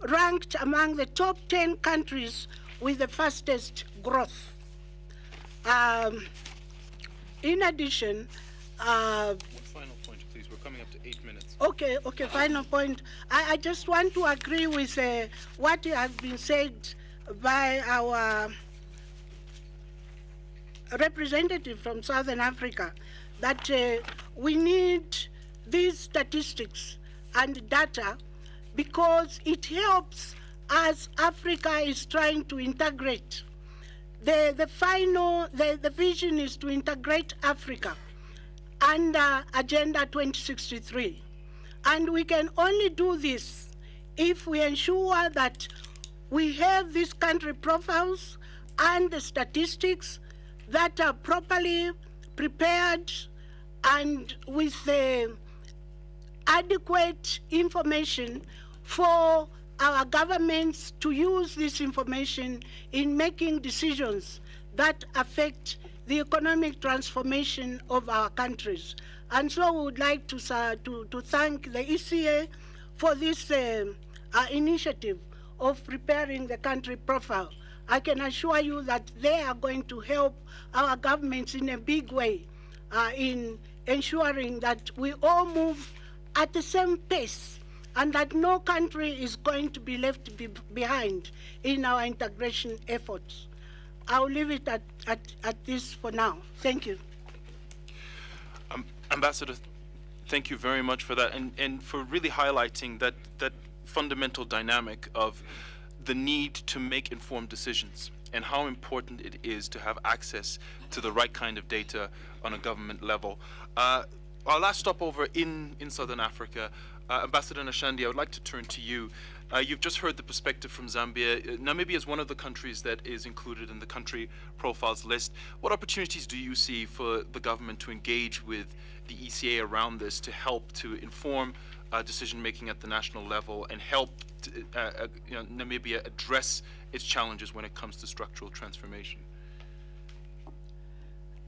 ranked among the top 10 countries with the fastest growth. In addition, One final point, please. We're coming up to 8 minutes. Okay, final point. I just want to agree with what has been said by our representative from Southern Africa, that we need these statistics and data because it helps as Africa is trying to integrate. The vision is to integrate Africa under Agenda 2063. And we can only do this if we ensure that we have these country profiles and the statistics that are properly prepared and with adequate information for our governments to use this information in making decisions that affect the economic transformation of our countries. And so we would like to thank the ECA for this initiative of preparing the country profile. I can assure you that they are going to help our governments in a big way in ensuring that we all move at the same pace and that no country is going to be left behind in our integration efforts. I'll leave it at this for now. Thank you. Ambassador, thank you very much for that and for really highlighting that fundamental dynamic of the need to make informed decisions and how important it is to have access to the right kind of data on a government level. Our last stopover in Southern Africa, Ambassador Nashandi, I would like to turn to you. You've just heard the perspective from Zambia. Namibia is one of the countries that is included in the country profiles list. What opportunities do you see for the government to engage with the ECA around this to help to inform decision making at the national level and help Namibia address its challenges when it comes to structural transformation?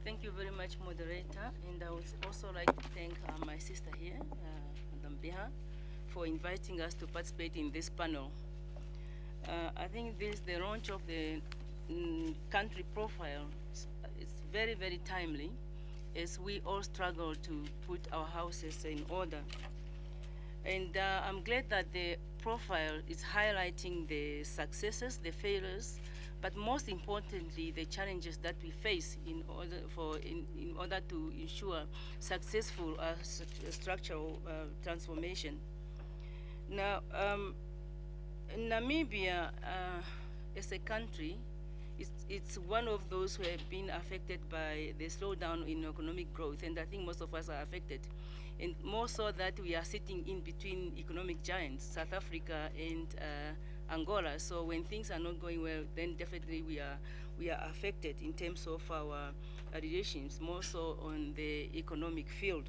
Thank you very much, moderator. And I would also like to thank my sister here, Madam Biha, for inviting us to participate in this panel. I think the launch of the country profile is very, very timely as we all struggle to put our houses in order. And I'm glad that the profile is highlighting the successes, the failures, but most importantly, the challenges that we face in order to ensure successful structural transformation. Now, Namibia, as a country, it's one of those who have been affected by the slowdown in economic growth, and I think most of us are affected. And more so that we are sitting in between economic giants, South Africa and Angola. So when things are not going well, then definitely we are affected in terms of our relations, more so on the economic field.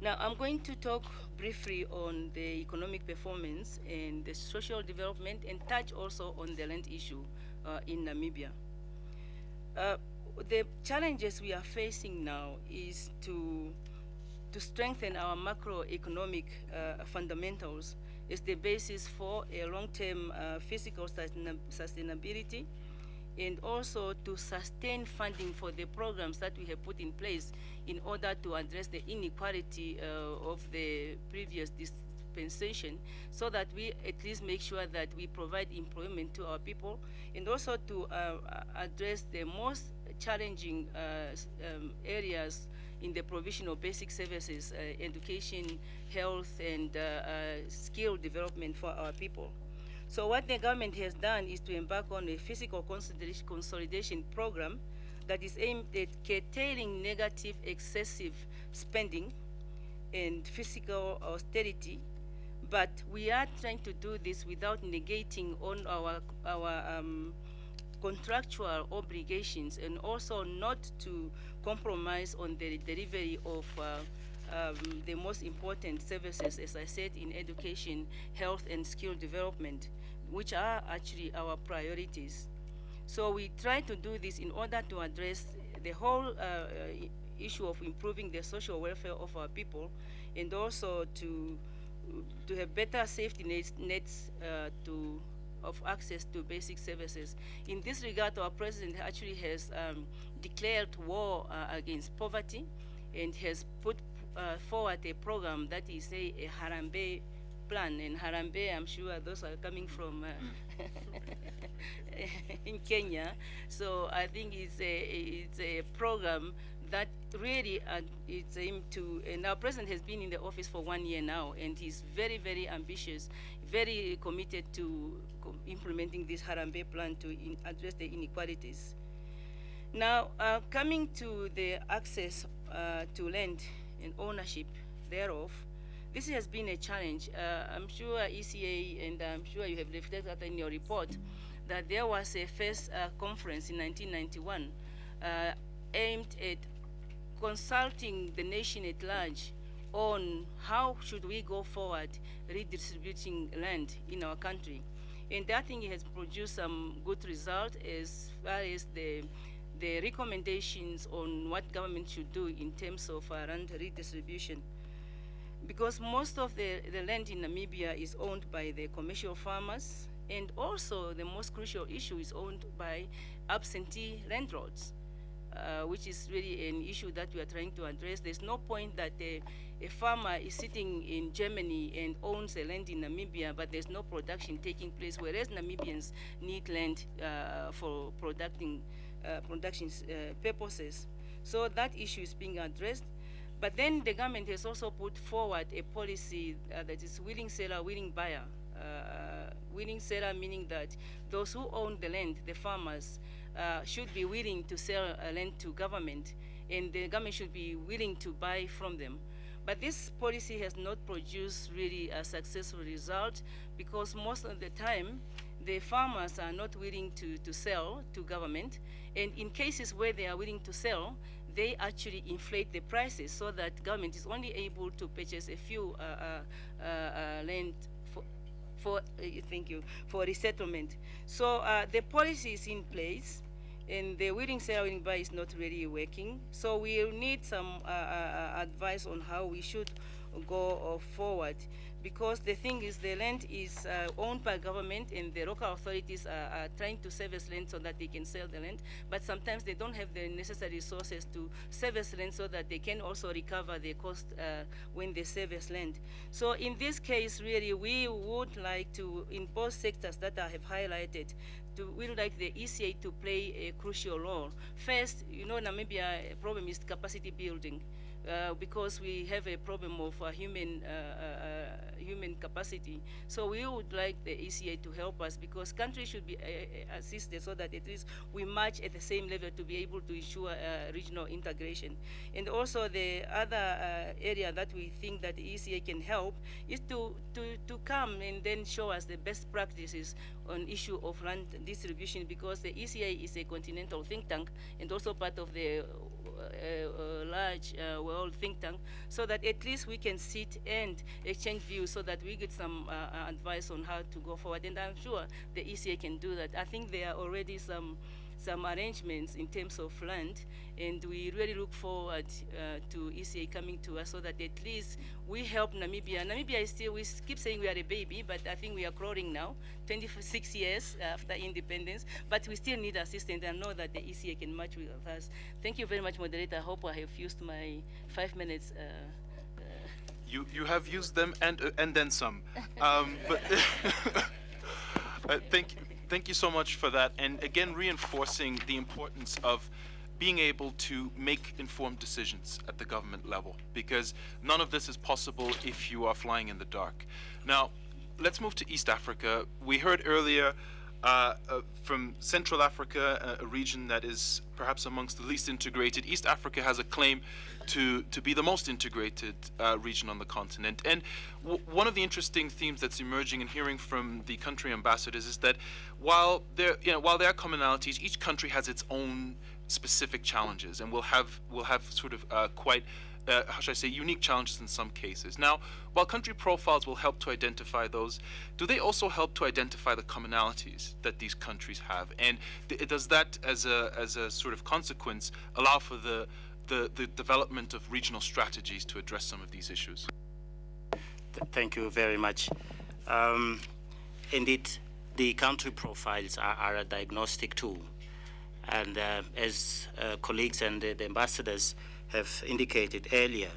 Now, I'm going to talk briefly on the economic performance and the social development and touch also on the land issue in Namibia. The challenges we are facing now is to strengthen our macroeconomic fundamentals is the basis for a long-term physical sustainability, and also to sustain funding for the programs that we have put in place in order to address the inequality of the previous dispensation, so that we at least make sure that we provide employment to our people, and also to address the most challenging areas in the provision of basic services, education, health, and skill development for our people. So what the government has done is to embark on a fiscal consolidation program that is aimed at curtailing negative excessive spending and fiscal austerity, but we are trying to do this without negating on our contractual obligations, and also not to compromise on the delivery of the most important services, as I said, in education, health, and skill development, which are actually our priorities. So we try to do this in order to address the whole issue of improving the social welfare of our people, and also to to have better safety nets of access to basic services. In this regard, our president actually has declared war against poverty and has put forward a program that is a Harambee plan. And Harambee, I'm sure those are coming from in Kenya. So I think it's a program that really it's aimed to, and our president has been in the office for 1 year now, and he's very, very ambitious, very committed to implementing this Harambee plan to address the inequalities. Now, coming to the access to land and ownership thereof, this has been a challenge. I'm sure ECA, and I'm sure you have reflected that in your report, that there was a first conference in 1991 aimed at consulting the nation at large on how should we go forward redistributing land in our country. And that thing has produced some good results as far as the recommendations on what government should do in terms of land redistribution. Because most of the land in Namibia is owned by the commercial farmers, and also the most crucial issue is owned by absentee landlords. Which is really an issue that we are trying to address. There's no point that a farmer is sitting in Germany and owns a land in Namibia, but there's no production taking place, whereas Namibians need land for production purposes. So that issue is being addressed. But then the government has also put forward a policy that is willing seller, willing buyer. Willing seller meaning that those who own the land, the farmers, should be willing to sell land to government, and the government should be willing to buy from them. But this policy has not produced really a successful result, because most of the time, the farmers are not willing to sell to government, and in cases where they are willing to sell, they actually inflate the prices so that government is only able to purchase a few land for resettlement. So the policy is in place, and the willing seller, willing buy is not really working. So we need some advice on how we should go forward, because the thing is the land is owned by government, and the local authorities are trying to service land so that they can sell the land, but sometimes they don't have the necessary resources to service land so that they can also recover the cost when they service land. So in this case, really, we would like to, in both sectors that I have highlighted, we would like the ECA to play a crucial role. First, Namibia problem is capacity building. Because we have a problem of human capacity. So we would like the ECA to help us, because countries should be assisted so that at least we match at the same level to be able to ensure regional integration. And also the other area that we think that the ECA can help is to come and then show us the best practices on issue of land distribution, because the ECA is a continental think tank and also part of the large world think tank, so that at least we can sit and exchange views so that we get some advice on how to go forward. And I'm sure the ECA can do that. I think there are already some arrangements in terms of land, and we really look forward to ECA coming to us so that at least we help Namibia. Namibia is still, we keep saying we are a baby, but I think we are crawling now, 26 years after independence, but we still need assistance, and know that the ECA can match with us. Thank you very much, moderator. I hope I have used my 5 minutes. You have used them and then some. But thank you so much for that, and again reinforcing the importance of being able to make informed decisions at the government level, because none of this is possible if you are flying in the dark. Now, let's move to East Africa. We heard earlier from Central Africa, a region that is perhaps amongst the least integrated. East Africa has a claim to be the most integrated region on the continent. And one of the interesting themes that's emerging and hearing from the country ambassadors is that while there are commonalities, each country has its own specific challenges, and will have sort of quite how should I say, unique challenges in some cases. Now, while country profiles will help to identify those, do they also help to identify the commonalities that these countries have? And does that, as a sort of consequence, allow for the development of regional strategies to address some of these issues? Thank you very much. Indeed, the country profiles are a diagnostic tool. And as colleagues and the ambassadors have indicated earlier,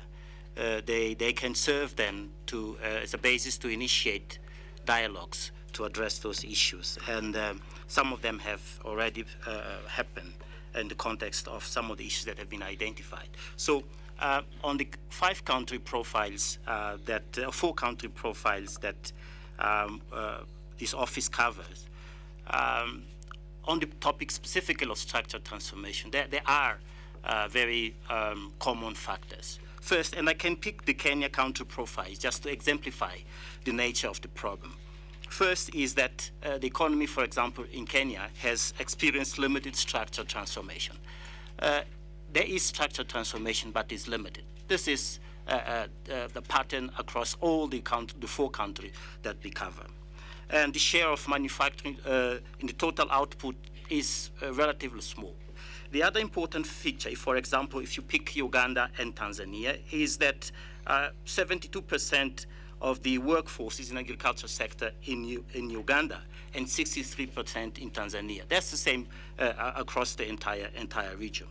they can serve then to, as a basis to initiate dialogues to address those issues. And some of them have already happened in the context of some of the issues that have been identified. So on the 5 country profiles that, 4 country profiles that this office covers, on the topic specifically of structural transformation, there are very common factors. First, and I can pick the Kenya country profiles just to exemplify the nature of the problem. First is that the economy, for example, in Kenya has experienced limited structural transformation. There is structural transformation, but it's limited. This is the pattern across all the 4 countries that we cover. And the share of manufacturing in the total output is relatively small. The other important feature, for example, if you pick Uganda and Tanzania, is that 72% of the workforce is in the agricultural sector in Uganda and 63% in Tanzania. That's the same across the entire region.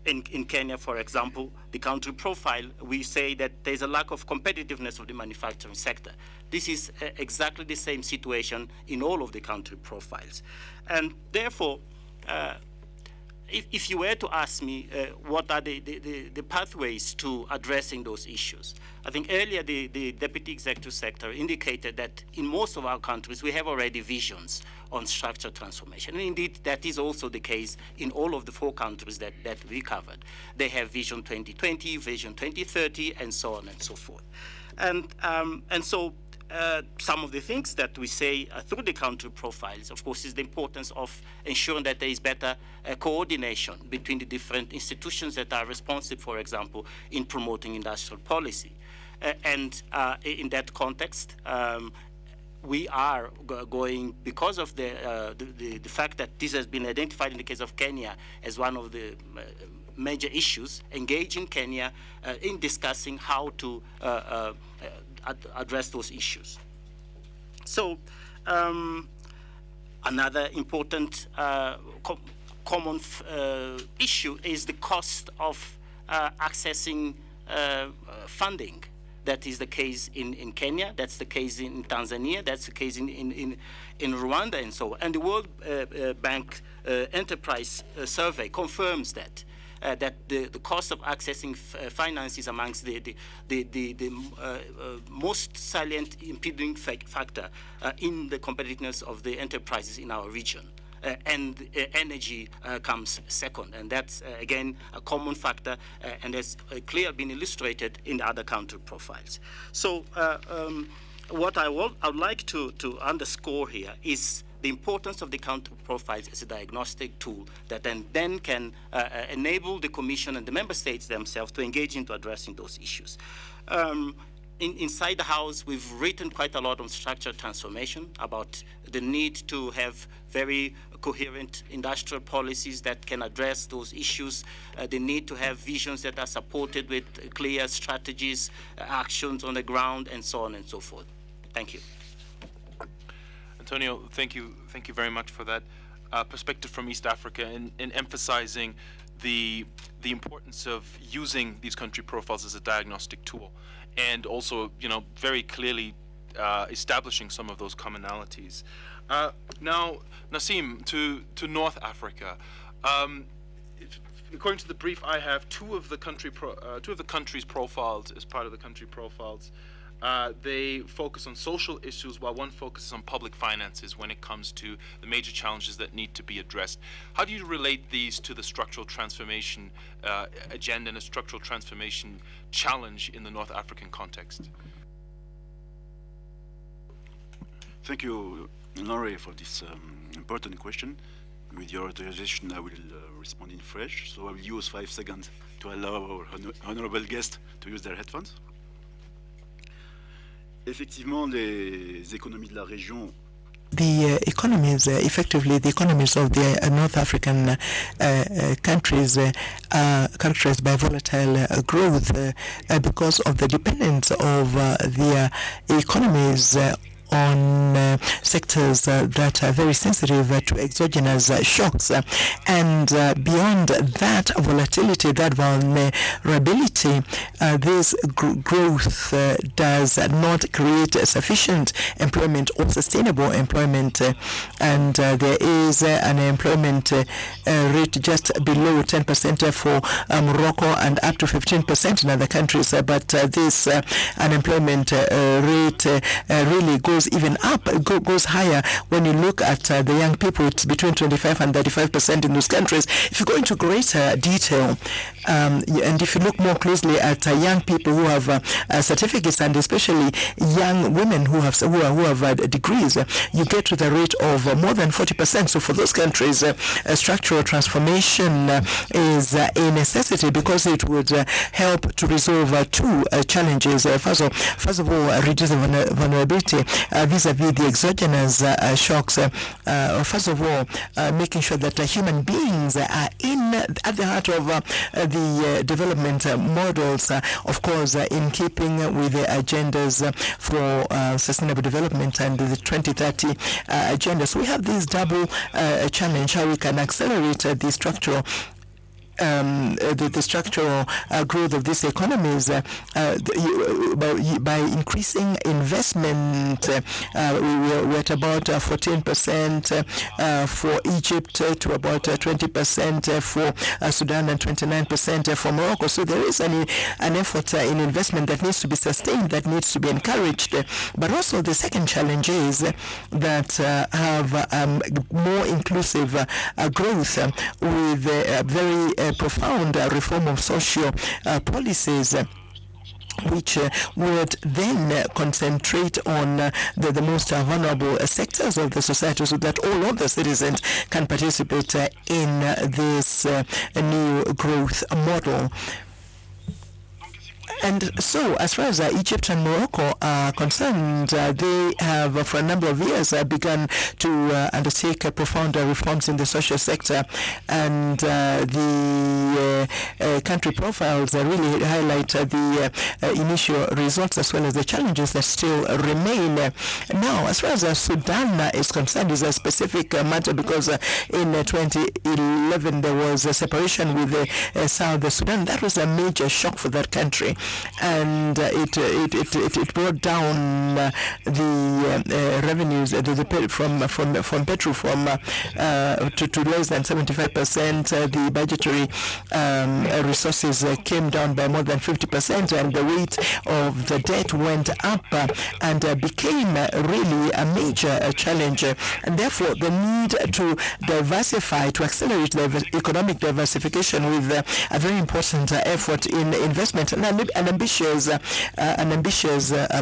In Kenya, for example, the country profile, we say that there's a lack of competitiveness of the manufacturing sector. This is exactly the same situation in all of the country profiles. And therefore, if you were to ask me what are the pathways to addressing those issues, I think earlier the Deputy Executive Secretary indicated that in most of our countries we have already visions on structural transformation. And indeed, that is also the case in all of the 4 countries that we covered. They have Vision 2020, Vision 2030, and so on and so forth. And so some of the things that we say through the country profiles, of course, is the importance of ensuring that there is better coordination between the different institutions that are responsible, for example, in promoting industrial policy. And in that context, we are going, because of the fact that this has been identified in the case of Kenya as one of the major issues, engaging Kenya in discussing how to address those issues. So another important common issue is the cost of accessing funding. That is the case in Kenya, that's the case in Tanzania, that's the case in Rwanda and so on. And the World Bank Enterprise Survey confirms that. That the cost of accessing finance is amongst the most salient impeding factor in the competitiveness of the enterprises in our region. And energy comes second. And that's, again, a common factor and has clearly been illustrated in the other country profiles. So what I would like to underscore here is the importance of the country profiles as a diagnostic tool that then can enable the Commission and the member states themselves to engage into addressing those issues. Inside the House, we've written quite a lot on structural transformation, about the need to have very coherent industrial policies that can address those issues, the need to have visions that are supported with clear strategies, actions on the ground, and so on and so forth. Thank you. Antonio, thank you very much for that perspective from East Africa and emphasizing the importance of using these country profiles as a diagnostic tool, and also, very clearly establishing some of those commonalities. Now, Nassim, to North Africa. According to the brief I have, two of the countries profiled as part of the country profiles. They focus on social issues, while one focuses on public finances when it comes to the major challenges that need to be addressed. How do you relate these to the structural transformation agenda and a structural transformation challenge in the North African context? Thank you, Laurie, for this important question. With your authorization, I will respond in French. So I will use 5 seconds to allow our honorable guests to use their headphones. Effectivement, les économies de la région the economies, effectively the economies of the North African countries are characterized by volatile growth because of the dependence of their economies on sectors that are very sensitive to exogenous shocks. And beyond that volatility, that vulnerability, this growth does not create sufficient employment or sustainable employment. And there is an employment rate just below 10% for Morocco and up to 15% in other countries. But this unemployment rate really goes even up, goes higher when you look at the young people. It's between 25 and 35% in those countries. If you go into greater detail, and if you look more closely at young people who have certificates, and especially young women who have degrees, you get to the rate of more than 40%. So for those countries, structural transformation is a necessity because it would help to resolve two challenges. First of all, reduce the vulnerability vis-a-vis the exogenous shocks. First of all, making sure that human beings are at the heart of the development models, of course, in keeping with the agendas for sustainable development and the 2030 agenda. So we have this double challenge: how we can accelerate the structural growth of these economies by increasing investment. We're at about 14% for Egypt, to about 20% for Sudan, and 29% for Morocco. So there is an effort in investment that needs to be sustained, that needs to be encouraged. But also the second challenge is that have more inclusive growth with very profound reform of social policies, which would then concentrate on the most vulnerable sectors of the society, so that all of the citizens can participate in this new growth model. And so, as far as Egypt and Morocco are concerned, they have, for a number of years, begun to undertake profound reforms in the social sector, and the country profiles really highlight the initial results as well as the challenges that still remain. Now, as far as Sudan is concerned, is a specific matter because in 2011 there was a separation with South Sudan. That was a major shock for that country, and it brought down the revenues from petrol to less than 75%. The budgetary resources came down by more than 50%, and the weight of the debt went up and became really a major challenge. And therefore, the need to diversify, to accelerate the economic diversification with a very important effort in investment, and an ambitious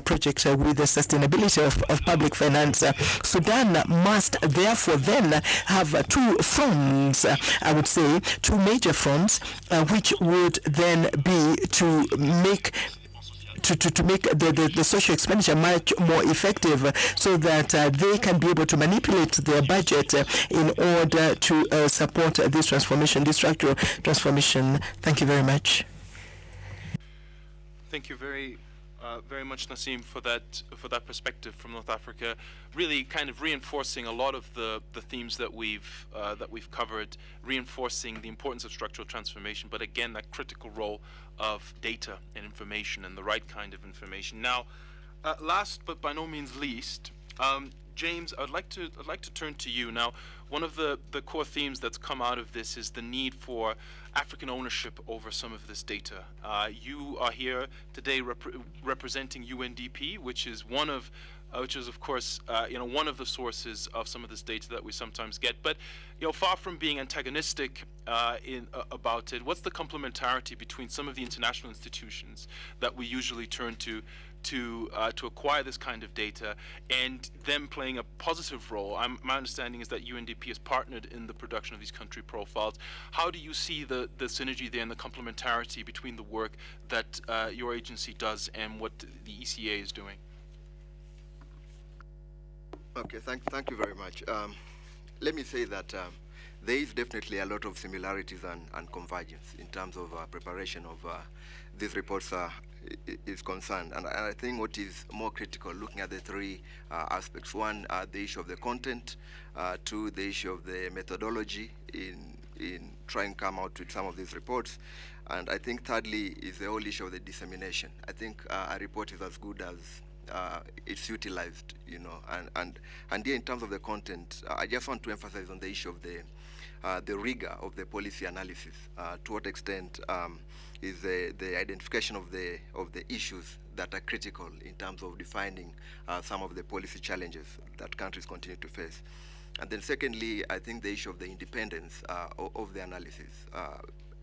project with the sustainability of public finance. Sudan must therefore then have two fronts, I would say, two major fronts, which would then be to make the social expenditure much more effective, so that they can be able to manipulate their budget in order to support this transformation, this structural transformation. Thank you very much. Thank you very much, Nassim, for that perspective from North Africa. Really, kind of reinforcing a lot of the themes that we've covered, reinforcing the importance of structural transformation, but again, that critical role of data and information, and the right kind of information. Now, last but by no means least, James, I'd like to turn to you now. One of the core themes that's come out of this is the need for African ownership over some of this data. You are here today representing UNDP, which is of course one of the sources of some of this data that we sometimes get. But far from being antagonistic about it, what's the complementarity between some of the international institutions that we usually turn to acquire this kind of data, and them playing a positive role? My understanding is that UNDP has partnered in the production of these country profiles. How do you see the synergy there and the complementarity between the work that your agency does and what the ECA is doing? Okay, thank you very much. Let me say that there is definitely a lot of similarities and convergence in terms of preparation of these reports is concerned. And I think what is more critical, looking at the three aspects: one, the issue of the content; two, the issue of the methodology in trying to come out with some of these reports; and I think thirdly is the whole issue of the dissemination. I think a report is as good as it's utilized, you know, and here in terms of the content, I just want to emphasize on the issue of the rigor of the policy analysis. To what extent is the identification of the issues that are critical in terms of defining some of the policy challenges that countries continue to face. And then secondly, I think the issue of the independence of the analysis.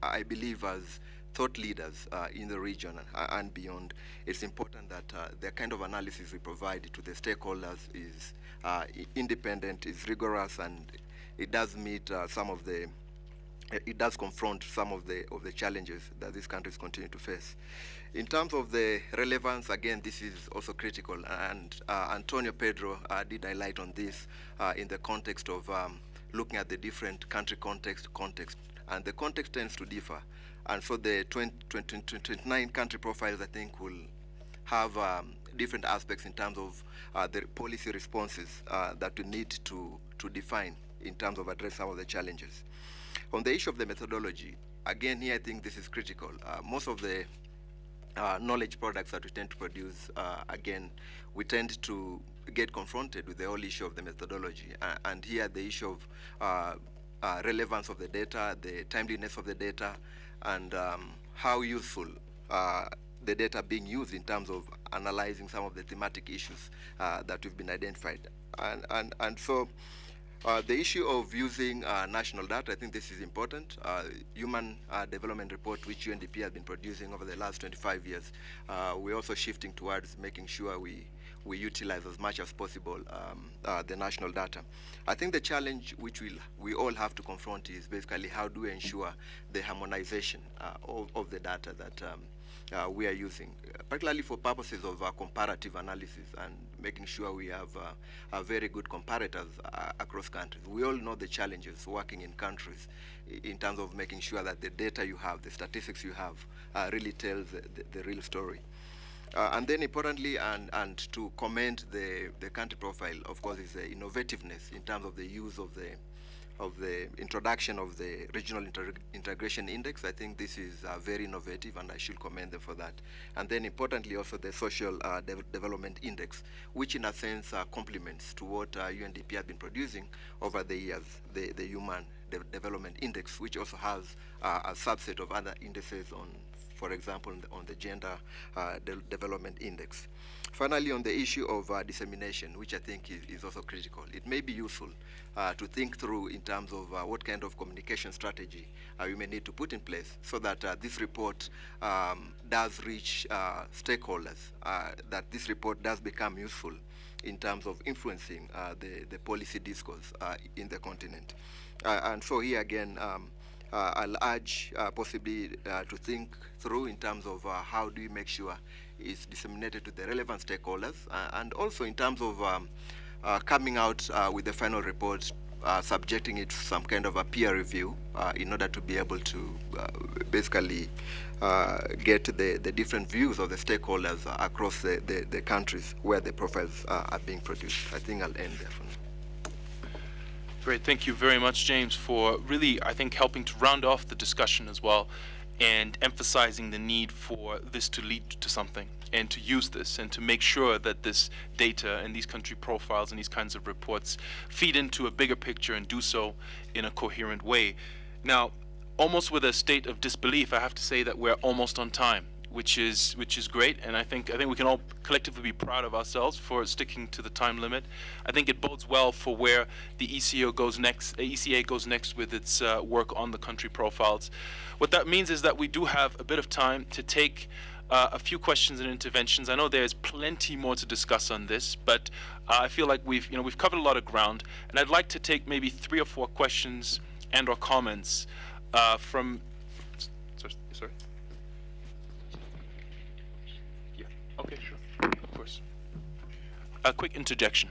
I believe as thought leaders in the region and beyond, it's important that the kind of analysis we provide to the stakeholders is independent, is rigorous, and it does meet it does confront some of the challenges that these countries continue to face. In terms of the relevance, again, this is also critical, and Antonio Pedro did highlight on this in the context of looking at the different country context, and the context tends to differ. And so the 29 country profiles, I think, will have different aspects in terms of the policy responses that we need to define in terms of address some of the challenges. On the issue of the methodology, again, here I think this is critical. Most of the knowledge products that we tend to produce, again, we tend to get confronted with the whole issue of the methodology. And here the issue of relevance of the data, the timeliness of the data, and how useful the data being used in terms of analyzing some of the thematic issues that we've been identified. And so the issue of using national data, I think this is important. Human Development Report, which UNDP has been producing over the last 25 years, we're also shifting towards making sure we utilize as much as possible the national data. I think the challenge which we all have to confront is basically how do we ensure the harmonization of the data that we are using, particularly for purposes of comparative analysis and making sure we have very good comparators across countries. We all know the challenges working in countries in terms of making sure that the data you have, the statistics you have, really tells the real story. And then importantly, and to commend the country profile, of course, is the innovativeness in terms of the use of the introduction of the Regional Integration Index. I think this is very innovative, and I should commend them for that. And then importantly, also the Social Development Index, which in a sense complements to what UNDP has been producing over the years, the Human Development Index, which also has a subset of other indices on, for example, on the Gender Development Index. Finally, on the issue of dissemination, which I think is also critical, it may be useful to think through in terms of what kind of communication strategy we may need to put in place so that this report does reach stakeholders, that this report does become useful in terms of influencing the policy discourse in the continent. And so here again, I'll urge possibly to think through in terms of how do we make sure it's disseminated to the relevant stakeholders, and also in terms of coming out with the final report, subjecting it to some kind of a peer review in order to be able to basically get the different views of the stakeholders across the countries where the profiles are being produced. I think I'll end there for now. Great, thank you very much, James, for really, I think, helping to round off the discussion as well and emphasizing the need for this to lead to something and to use this and to make sure that this data and these country profiles and these kinds of reports feed into a bigger picture and do so in a coherent way. Now, almost with a state of disbelief, I have to say that we're almost on time, which is great, and I think we can all collectively be proud of ourselves for sticking to the time limit. I think it bodes well for where the ECA goes next with its work on the country profiles. What that means is that we do have a bit of time to take a few questions and interventions. I know there's plenty more to discuss on this, but I feel like we've covered a lot of ground, and I'd like to take maybe 3 or 4 questions and or comments from. Sorry. Okay, sure, of course. A quick interjection.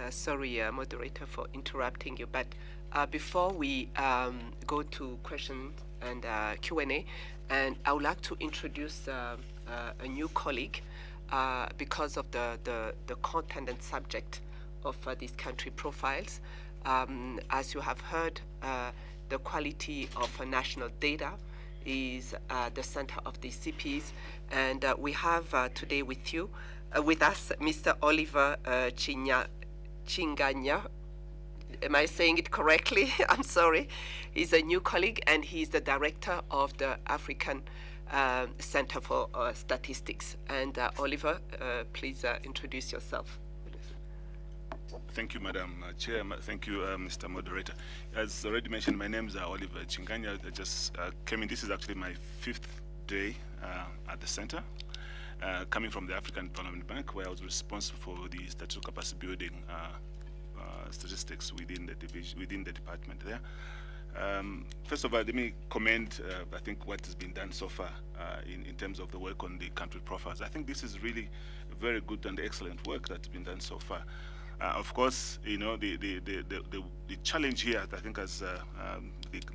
Sorry, moderator, for interrupting you. But before we go to questions and Q&A, and I would like to introduce a new colleague because of the content and subject of these country profiles. As you have heard, the quality of national data is the center of the CPs, and we have today with us Mr. Oliver Chinganya. Am I saying it correctly? I'm sorry. He's a new colleague, and he's the director of the African Center for Statistics. And Oliver, please introduce yourself. Thank you, Madam Chair. Thank you, Mr. Moderator. As already mentioned, my name is Oliver Chinganya. I just came in. This is actually my 5th day at the center, coming from the African Development Bank, where I was responsible for the statistical capacity building statistics within the division, within the department there. First of all, let me commend, I think, what has been done so far in terms of the work on the country profiles. I think this is really very good and excellent work that's been done so far. Of course, you know, the challenge here, I think, as the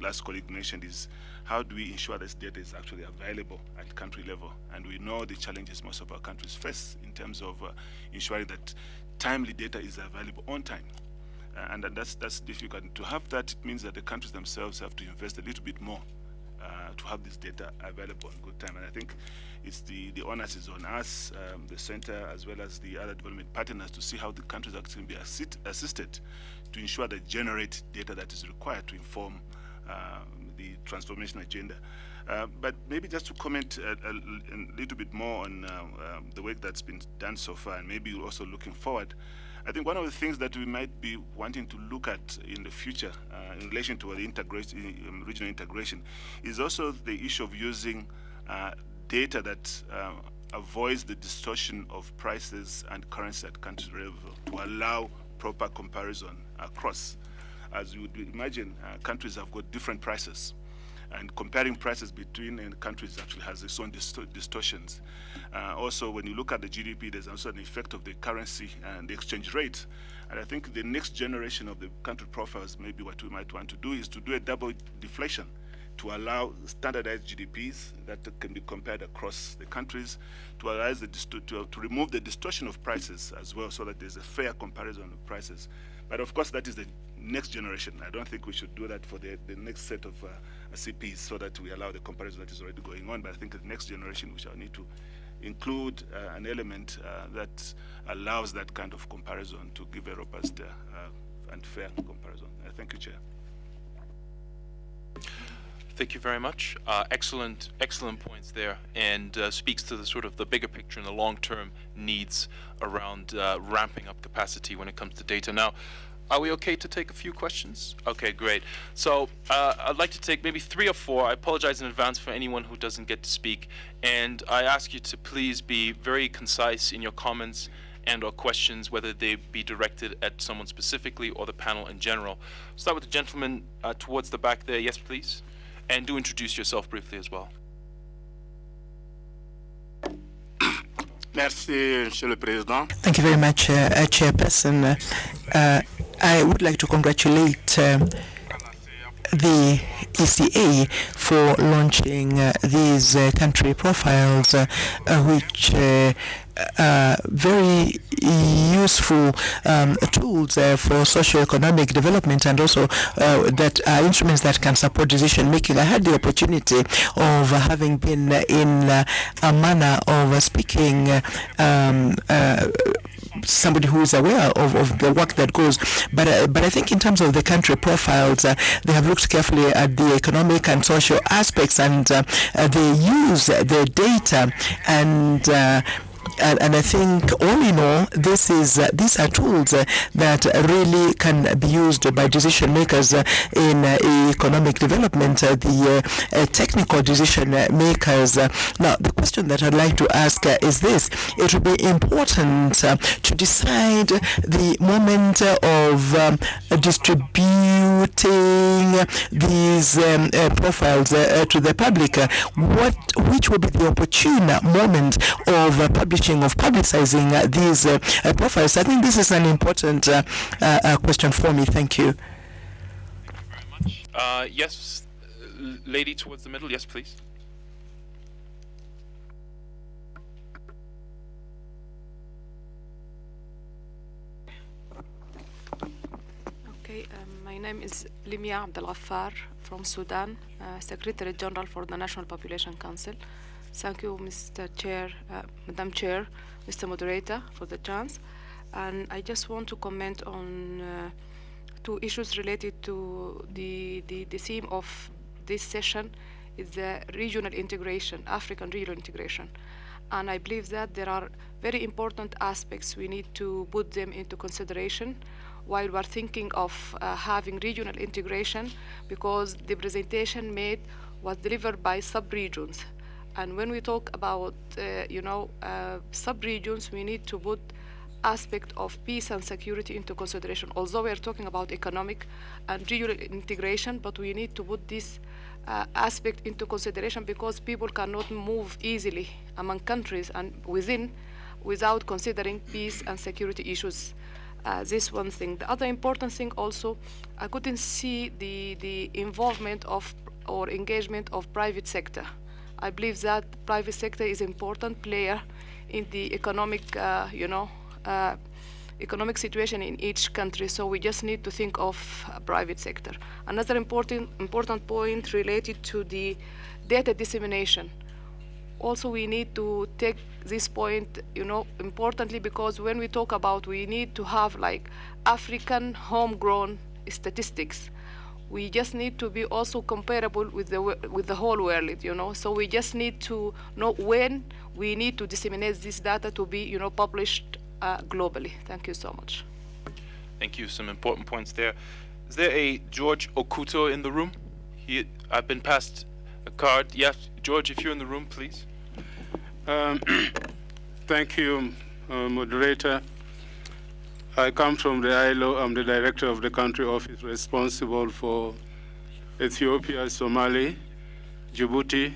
last colleague mentioned, is how do we ensure this data is actually available at country level? And we know the challenges most of our countries face in terms of ensuring that timely data is available on time. And that's difficult. To have that, it means that the countries themselves have to invest a little bit more to have this data available on good time. And I think it's the onus is on us, the center, as well as the other development partners, to see how the countries are going to be assisted to ensure they generate data that is required to inform the transformation agenda. But maybe just to comment a little bit more on the work that's been done so far, and maybe also looking forward. I think one of the things that we might be wanting to look at in the future in relation to the integration, regional integration, is also the issue of using data that avoids the distortion of prices and currency at country level to allow proper comparison across. As you would imagine, countries have got different prices, and comparing prices between countries actually has its own distortions. Also, when you look at the GDP, there's also an effect of the currency and the exchange rate. And I think the next generation of the country profiles, maybe what we might want to do is to do a double deflation, to allow standardized GDPs that can be compared across the countries, to allow to remove the distortion of prices as well, so that there's a fair comparison of prices. But of course, that is the next generation. I don't think we should do that for the next set of CPs, so that we allow the comparison that is already going on. But I think the next generation, we shall need to include an element that allows that kind of comparison to give a robust and fair comparison. Thank you, Chair. Thank you very much. Excellent points there, and speaks to the sort of the bigger picture and the long-term needs around ramping up capacity when it comes to data. Now, are we okay to take a few questions? Okay, great. So I'd like to take maybe 3 or 4. I apologize in advance for anyone who doesn't get to speak, and I ask you to please be very concise in your comments and or questions, whether they be directed at someone specifically or the panel in general. Start with the gentleman towards the back there. Yes, please. And do introduce yourself briefly as well. Merci, Monsieur le Président. Thank you very much, Chairperson. I would like to congratulate the ECA for launching these country profiles, which very useful tools for socio-economic development, and also that are instruments that can support decision making. I had the opportunity of having been in a manner of speaking somebody who is aware of the work that goes, but I think in terms of the country profiles, they have looked carefully at the economic and social aspects, and they use the data, and I think all in all, these are tools that really can be used by decision makers in economic development, the technical decision makers. Now, the question that I'd like to ask is this: it will be important to decide the moment of distributing distributing these profiles to the public, which will be the opportune moment of publicizing these profiles? I think this is an important question for me. Thank you. Yes, lady towards the middle. Yes, please. Okay, my name is Limia Abdel Ghaffar from Sudan, Secretary General for the National Population Council. Thank you, Mr. Chair, Madam Chair, Mr. Moderator, for the chance. And I just want to comment on two issues related to the theme of this session is the regional integration, African regional integration. And I believe that there are very important aspects we need to put them into consideration while we're thinking of having regional integration, because the presentation made was delivered by sub-regions. And when we talk about, sub-regions, we need to put aspect of peace and security into consideration. Although we are talking about economic and regional integration, but we need to put this aspect into consideration because people cannot move easily among countries and without considering peace and security issues. This one thing. The other important thing also, I couldn't see the involvement of or engagement of private sector. I believe that private sector is an important player in the economic, economic situation in each country. So we just need to think of private sector. Another important point related to the data dissemination. Also, we need to take this point, importantly, because when we talk about we need to have like African homegrown statistics, we just need to be also comparable with the whole world, So we just need to know when we need to disseminate this data to be, published globally. Thank you so much. Thank you. Some important points there. Is there a George Okuto in the room? I've been passed a card. Yes, George, if you're in the room, please. Thank you, moderator. I come from the ILO. I'm the director of the country office responsible for Ethiopia, Somalia, Djibouti,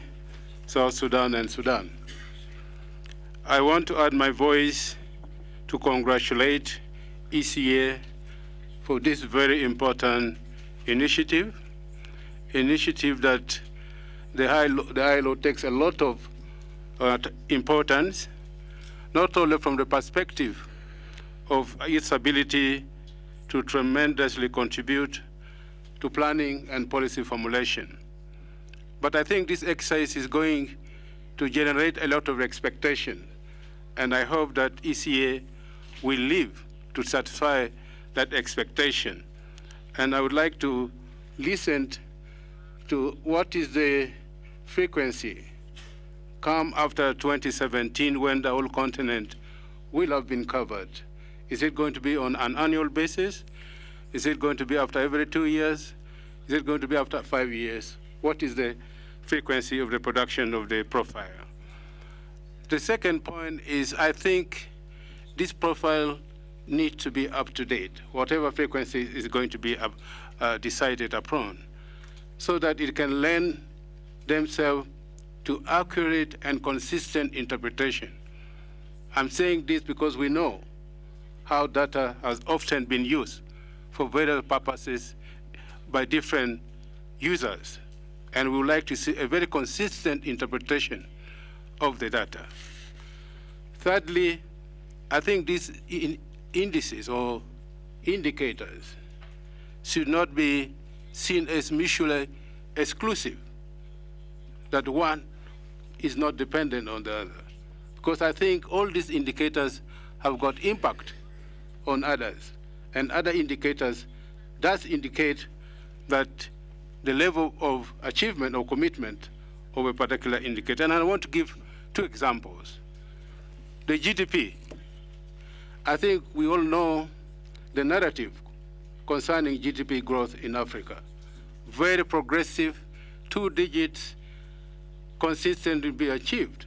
South Sudan, and Sudan. I want to add my voice to congratulate ECA for this very important initiative that the ILO takes a lot of importance, not only from the perspective of its ability to tremendously contribute to planning and policy formulation. But I think this exercise is going to generate a lot of expectation, and I hope that ECA will live to satisfy that expectation. And I would like to listen to what is the frequency come after 2017 when the whole continent will have been covered. Is it going to be on an annual basis? Is it going to be after every 2 years? Is it going to be after 5 years? What is the frequency of the production of the profile? The second point is I think this profile needs to be up to date, whatever frequency is going to be decided upon, so that it can lend themselves to accurate and consistent interpretation. I'm saying this because we know how data has often been used for various purposes by different users, and we would like to see a very consistent interpretation of the data. Thirdly, I think these indices or indicators should not be seen as mutually exclusive, that one is not dependent on the other. Because I think all these indicators have got impact on others, and other indicators does indicate that the level of achievement or commitment of a particular indicator. And I want to give two examples. The GDP, I think we all know the narrative concerning GDP growth in Africa. Very progressive, 2 digits, consistently be achieved.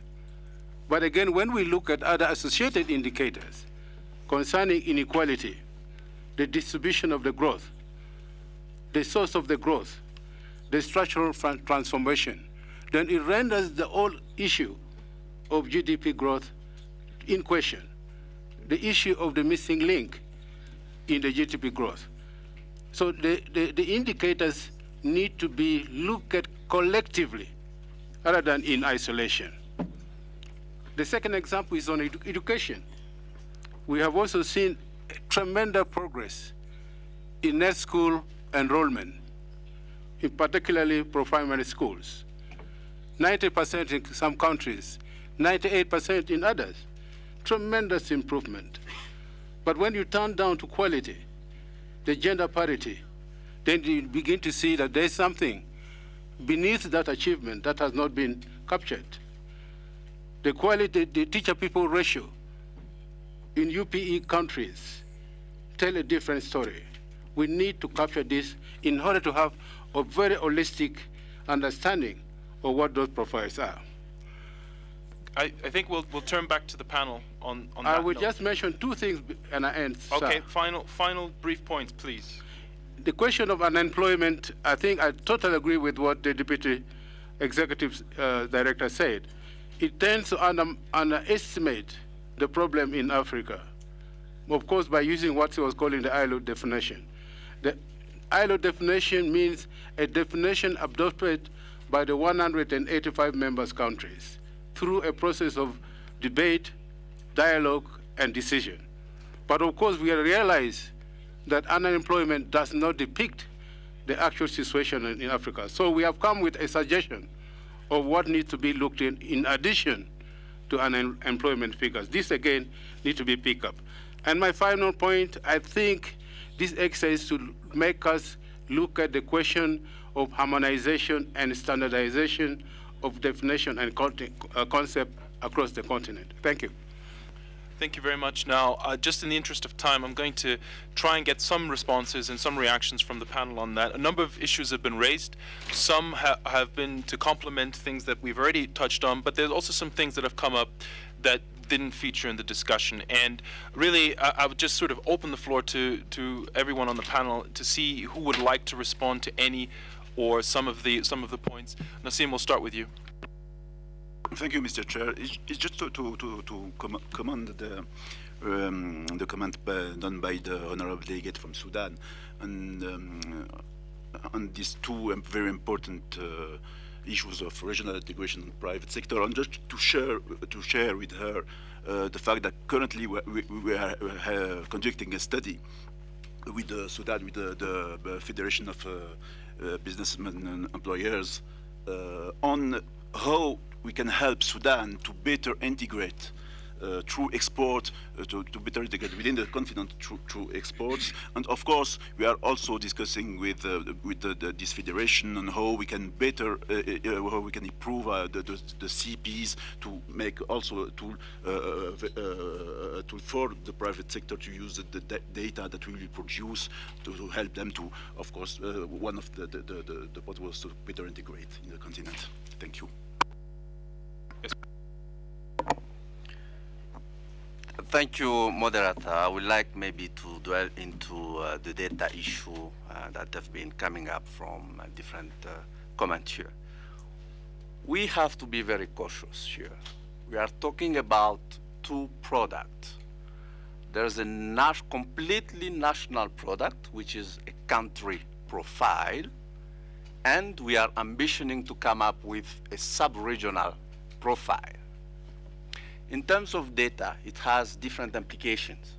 But again, when we look at other associated indicators concerning inequality, the distribution of the growth, the source of the growth, the structural transformation, then it renders the whole issue of GDP growth in question, the issue of the missing link in the GDP growth. So the indicators need to be looked at collectively rather than in isolation. The second example is on education. We have also seen tremendous progress in net school enrollment, in particularly pro-primary schools. 90% in some countries, 98% in others. Tremendous improvement. But when you turn down to quality, the gender parity, then you begin to see that there's something beneath that achievement that has not been captured. The quality, the teacher-people ratio in UPE countries tell a different story. We need to capture this in order to have a very holistic understanding of what those profiles are. I think we'll turn back to the panel on that. I will note. just mention two things and I end. Okay, sir. final brief points, please. The question of unemployment, I think I totally agree with what the Deputy Executive Director said. It tends to underestimate the problem in Africa, of course, by using what he was calling the ILO definition. The ILO definition means a definition adopted by the 185 members countries through a process of debate, dialogue, and decision. But of course, we realize that unemployment does not depict the actual situation in Africa. So we have come with a suggestion of what needs to be looked in addition to unemployment figures. This, again, needs to be picked up. And my final point, I think this exercise should make us look at the question of harmonization and standardization of definition and concept across the continent. Thank you. Thank you very much. Now, just in the interest of time, I'm going to try and get some responses and some reactions from the panel on that. A number of issues have been raised. Some have been to complement things that we've already touched on, but there's also some things that have come up that didn't feature in the discussion. And really, I would just sort of open the floor to everyone on the panel to see who would like to respond to any or some of the points. Nassim, we'll start with you. Thank you, Mr. Chair. It's just to comment the comment done by the honorable delegate from Sudan and on these two very important issues of regional integration and private sector, and just to share with her the fact that currently we are conducting a study with Sudan, with the Federation of Businessmen and Employers, on how we can help Sudan to better integrate through export, to better integrate within the continent through exports. And of course, we are also discussing with this federation on how we can better, how we can improve the CPs to make also a tool for the private sector to use the data that we will produce to help them to, of course, one of the part was to better integrate in the continent. Thank you. Yes. Thank you, moderator. I would like maybe to dwell into the data issue that have been coming up from different comments here. We have to be very cautious here. We are talking about two products. There's a completely national product, which is a country profile, and we are ambitioning to come up with a sub-regional profile. In terms of data, it has different implications.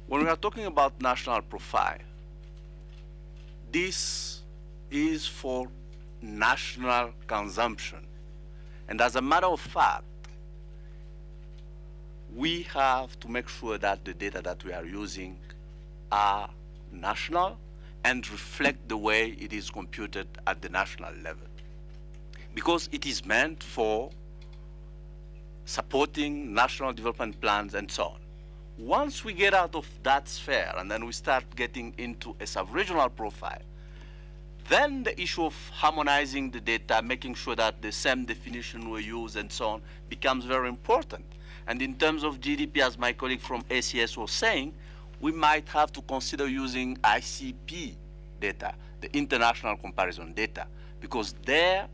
When we are talking about national profile, this is for national consumption. And as a matter of fact, we have to make sure that the data that we are using are national and reflect the way it is computed at the national level. Because it is meant for supporting national development plans and so on. Once we get out of that sphere and then we start getting into a sub-regional profile, then the issue of harmonizing the data, making sure that the same definition we use and so on becomes very important. And in terms of GDP, as my colleague from ACS was saying, we might have to consider using ICP data, the international comparison data, because there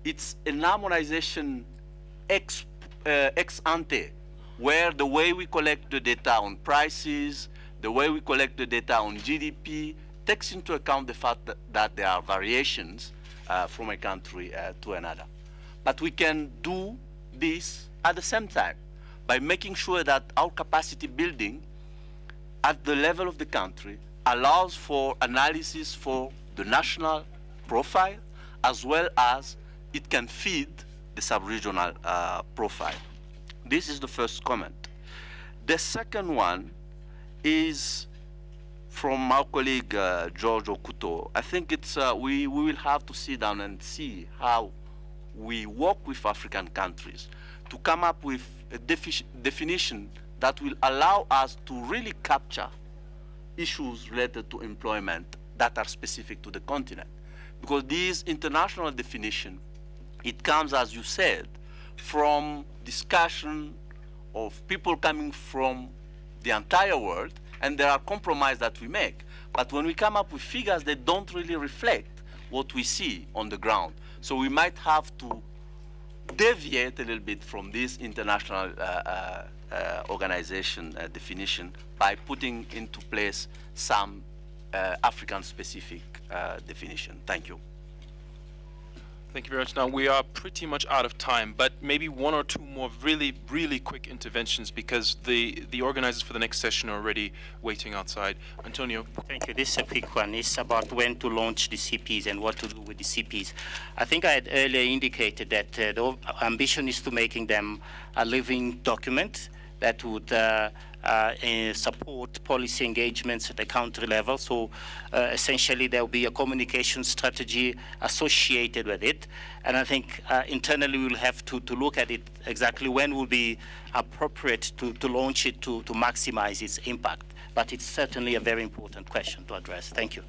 it's an harmonization ex ante, where the way we collect the data on prices, the way we collect the data on GDP, takes into account the fact that there are variations from a country to another. But we can do this at the same time by making sure that our capacity building at the level of the country allows for analysis for the national profile, as well as it can feed the sub-regional profile. This is the first comment. The second one is from our colleague George Okuto. I think it's we will have to sit down and see how we work with African countries to come up with a definition that will allow us to really capture issues related to employment that are specific to the continent. Because this international definition, it comes, as you said, from discussion of people coming from the entire world, and there are compromises that we make. But when we come up with figures, they don't really reflect what we see on the ground. So we might have to deviate a little bit from this international organization definition by putting into place some African-specific definition. Thank you. Thank you very much. Now, we are pretty much out of time, but maybe one or two more really, really quick interventions, because the organizers for the next session are already waiting outside. Antonio. Thank you. This is a quick one. It's about when to launch the CPs and what to do with the CPs. I think I had earlier indicated that the ambition is to making them a living document that would support policy engagements at the country level. So essentially there will be a communication strategy associated with it. And I think internally we'll have to look at it exactly when will be appropriate to launch it to maximize its impact. But it's certainly a very important question to address. Thank you.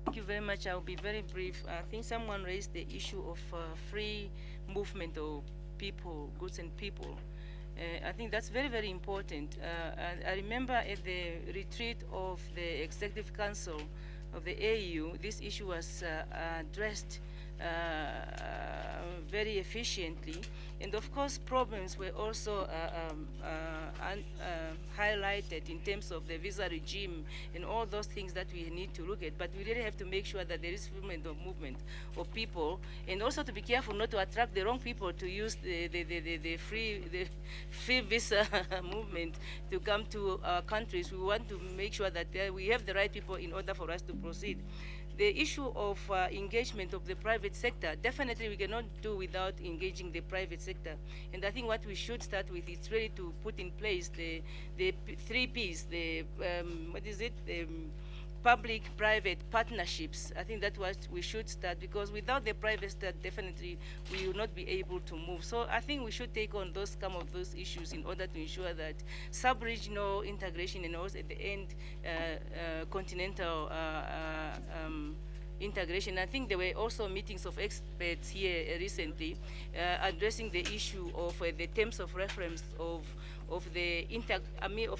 Thank you very much. I'll be very brief. I think someone raised the issue of free movement of people, goods and people. I think that's very, very important. I remember at the retreat of the Executive Council of the AU, this issue was addressed very efficiently. And of course, problems were also highlighted in terms of the visa regime and all those things that we need to look at. But we really have to make sure that there is freedom of movement of people, and also to be careful not to attract the wrong people to use the free visa movement to come to our countries. We want to make sure that we have the right people in order for us to proceed. The issue of engagement of the private sector, definitely we cannot do without engaging the private sector. And I think what we should start with is really to put in place the 3 Ps, the, public-private partnerships. I think that's what we should start, because without the private sector, definitely we will not be able to move. So I think we should take on some of those issues in order to ensure that sub-regional integration and also at the end continental integration. I think there were also meetings of experts here recently addressing the issue of the terms of reference of the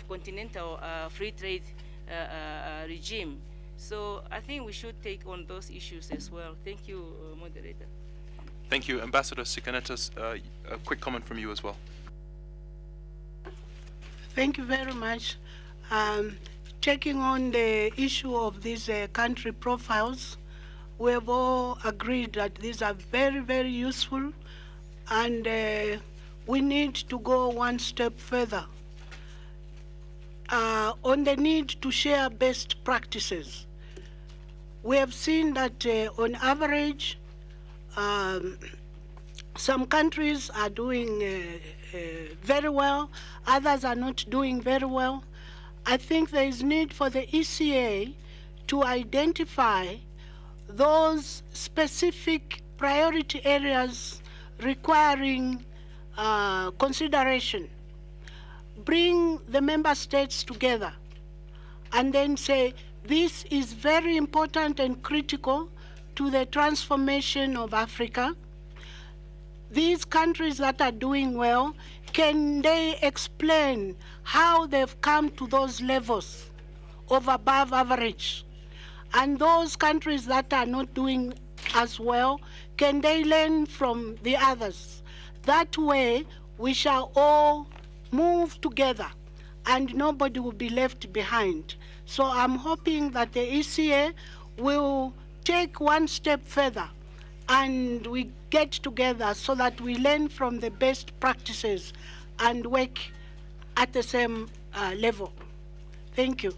continental free trade regime. So I think we should take on those issues as well. Thank you, moderator. Thank you. Ambassador Sikanetas, a quick comment from you as well. Thank you very much. Taking on the issue of these country profiles, we have all agreed that these are very, very useful, and we need to go one step further on the need to share best practices. We have seen that on average, some countries are doing very well, others are not doing very well. I think there is need for the ECA to identify those specific priority areas requiring consideration. Bring the member states together and then say, this is very important and critical to the transformation of Africa. These countries that are doing well can they explain how they've come to those levels of above average? And those countries that are not doing as well, can they learn from the others? That way, we shall all move together and nobody will be left behind. So I'm hoping that the ECA will take one step further and we get together so that we learn from the best practices and work at the same level. Thank you.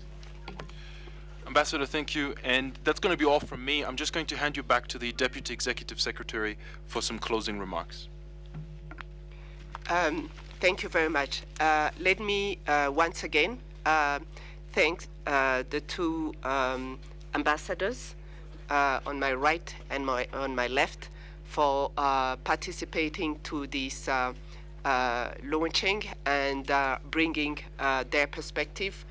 Ambassador, thank you. And that's going to be all from me. I'm just going to hand you back to the Deputy Executive Secretary for some closing remarks. Thank you very much. Let me once again thank the two ambassadors on my right and on my left for participating to this launching and bringing their perspective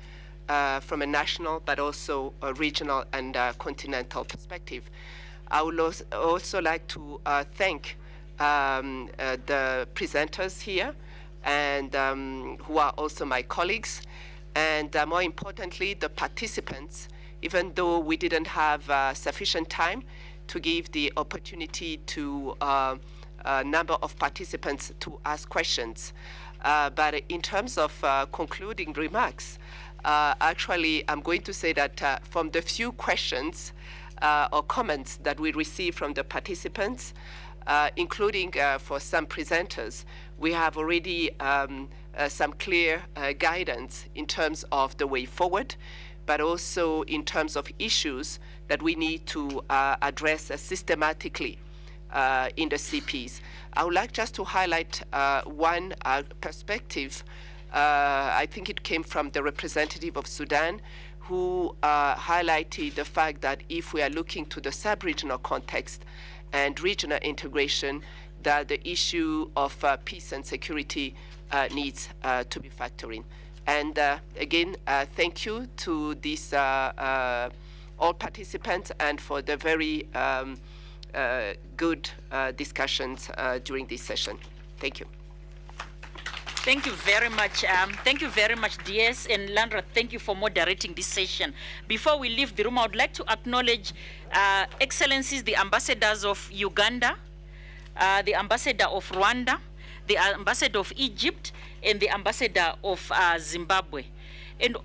from a national but also a regional and continental perspective. I would also like to thank the presenters here and who are also my colleagues, and more importantly, the participants, even though we didn't have sufficient time to give the opportunity to a number of participants to ask questions. But in terms of concluding remarks, actually, I'm going to say that from the few questions or comments that we received from the participants, including for some presenters, we have already some clear guidance in terms of the way forward, but also in terms of issues that we need to address systematically in the CPs. I would like just to highlight one perspective. I think it came from the representative of Sudan, who highlighted the fact that if we are looking to the sub-regional context and regional integration, that the issue of peace and security needs to be factored in. And again, thank you to these all participants and for the very good discussions during this session. Thank you. Thank you very much. Thank you very much, DS and Landra. Thank you for moderating this session. Before we leave the room, I would like to acknowledge Excellencies, the ambassadors of Uganda, the ambassador of Rwanda, the ambassador of Egypt, and the ambassador of Zimbabwe. And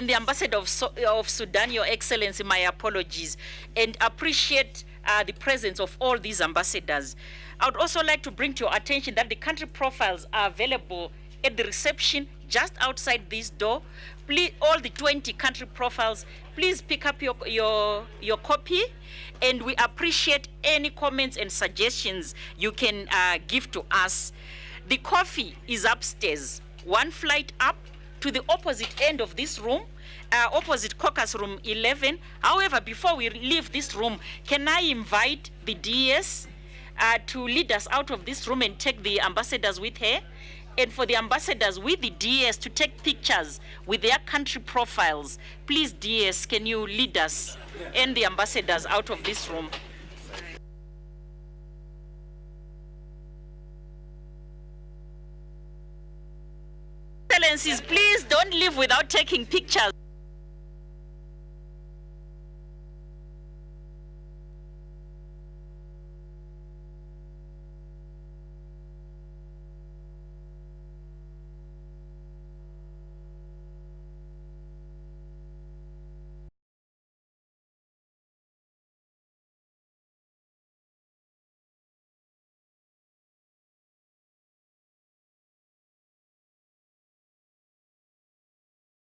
the ambassador of Sudan, Your Excellency, my apologies, and appreciate the presence of all these ambassadors. I would also like to bring to your attention that the country profiles are available at the reception just outside this door. Please, all the 20 country profiles, please pick up your copy, and we appreciate any comments and suggestions you can give to us. The coffee is upstairs, one flight up to the opposite end of this room, opposite caucus room 11. However, before we leave this room, can I invite the DS to lead us out of this room and take the ambassadors with her, and for the ambassadors with the DS to take pictures with their country profiles. Please, DS, can you lead us and the ambassadors out of this room? Excellencies, please don't leave without taking pictures.